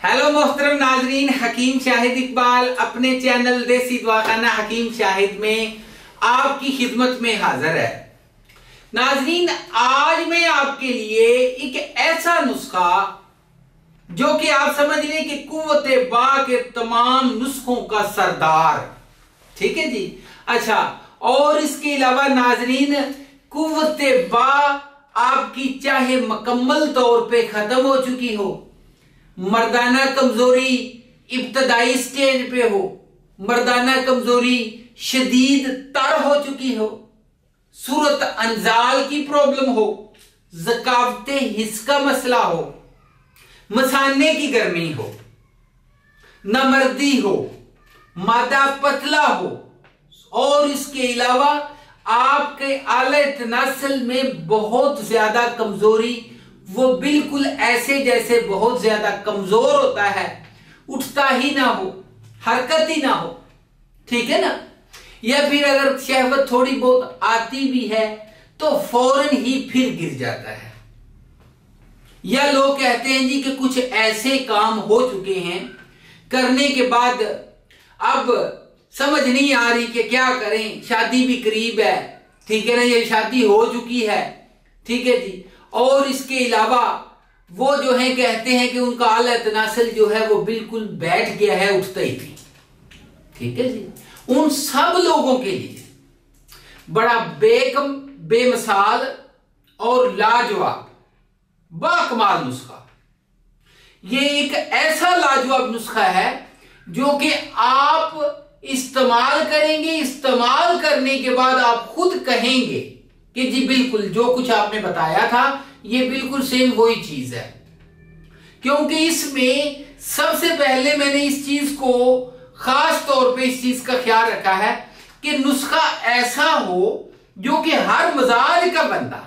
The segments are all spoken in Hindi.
हेलो मोहतरम नाजरीन, हकीम शाहिद इकबाल अपने चैनल देसी दवाखाना हकीम शाहिद में आपकी खिदमत में हाजिर है। नाजरीन, आज मैं आपके लिए एक ऐसा नुस्खा जो कि आप समझ लें कि कुव्वते बा के तमाम नुस्खों का सरदार, ठीक है जी। अच्छा, और इसके अलावा नाजरीन, कुव्वते बा आपकी चाहे मुकम्मल तौर पे खत्म हो चुकी हो, मर्दाना कमजोरी इब्तदाई स्टेज पे हो, मर्दाना कमजोरी शदीद तर हो चुकी हो, सूरत अंजाल की प्रॉब्लम हो, ज़कावते हिस्स का मसला हो, मसाने की गर्मी हो, नमर्दी हो, मादा पतला हो, और इसके अलावा आपके आले तनासल में बहुत ज्यादा कमजोरी, वो बिल्कुल ऐसे जैसे बहुत ज्यादा कमजोर होता है, उठता ही ना हो, हरकत ही ना हो, ठीक है ना। या फिर अगर शहवत थोड़ी बहुत आती भी है तो फौरन ही फिर गिर जाता है। या लोग कहते हैं जी कि कुछ ऐसे काम हो चुके हैं करने के बाद अब समझ नहीं आ रही कि क्या करें, शादी भी करीब है, ठीक है ना, ये शादी हो चुकी है, ठीक है जी। और इसके अलावा वो जो है कहते हैं कि उनका आला तनासल जो है वो बिल्कुल बैठ गया है, उठता ही नहीं, ठीक है जी। उन सब लोगों के लिए बड़ा बेमिसाल और लाजवाब बाकमाल नुस्खा, ये एक ऐसा लाजवाब नुस्खा है जो कि आप इस्तेमाल करेंगे, इस्तेमाल करने के बाद आप खुद कहेंगे कि जी बिल्कुल जो कुछ आपने बताया था ये बिल्कुल सेम वही चीज है। क्योंकि इसमें सबसे पहले मैंने इस चीज को खास तौर पे इस चीज का ख्याल रखा है कि नुस्खा ऐसा हो जो कि हर मजाज का बंदा,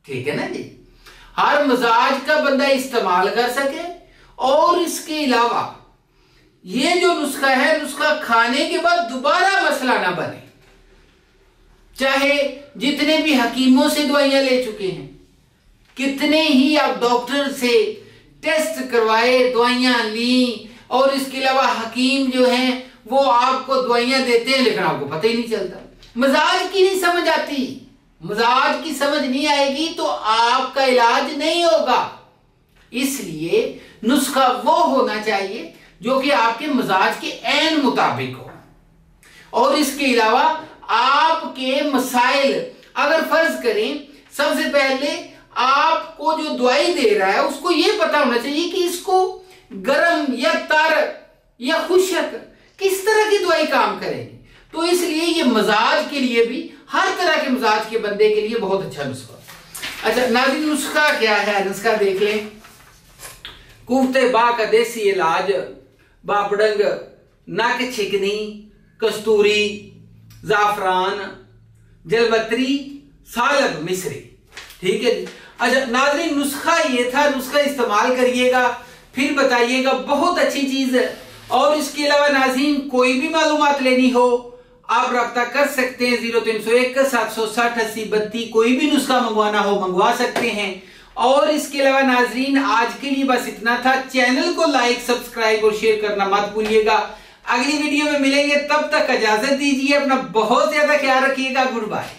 ठीक है ना जी, हर मजाज का बंदा इस्तेमाल कर सके। और इसके अलावा ये जो नुस्खा है, नुस्खा खाने के बाद दोबारा मसला ना बने। चाहे जितने भी हकीमों से दवाइयां ले चुके हैं, कितने ही आप डॉक्टर से टेस्ट करवाए, दवाइयां ली, और इसके अलावा हकीम जो हैं वो आपको दवाइयां देते हैं लेकिन आपको पता ही नहीं चलता, मजाज की नहीं समझ आती। मजाज की समझ नहीं आएगी तो आपका इलाज नहीं होगा। इसलिए नुस्खा वो होना चाहिए जो कि आपके मजाज के ऐन मुताबिक हो। और इसके अलावा आपके मसाइल, अगर फर्ज करें सबसे पहले आपको जो दवाई दे रहा है उसको यह पता होना चाहिए कि इसको गर्म या तर या खुशक किस तरह की दवाई काम करेगी। तो इसलिए ये मजाज के लिए भी, हर तरह के मजाज के बंदे के लिए बहुत अच्छा नुस्खा। अच्छा नाज़रीन, नुस्खा क्या है, नुस्खा देख लें। कुव्वते बा का देसी इलाज बापड़ंग, नाक छिकनी, कस्तूरी, जाफरान, जलवत्री, सालब मिस्री, ठीक है जी। अच्छा नाज़रीन, नुस्खा ये था, नुस्खा इस्तेमाल करिएगा, फिर बताइएगा, बहुत अच्छी चीज है। और इसके अलावा नाज़रीन, कोई भी मालूमात लेनी हो आप रब्ता कर सकते हैं 0301 760 80 32। कोई भी नुस्खा मंगवाना हो मंगवा सकते हैं। और इसके अलावा नाज़रीन, आज के लिए बस इतना था। चैनल को लाइक, सब्सक्राइब और शेयर करना मत भूलिएगा। अगली वीडियो में मिलेंगे, तब तक इजाजत दीजिए, अपना बहुत ज्यादा ख्याल रखिएगा। Good bye.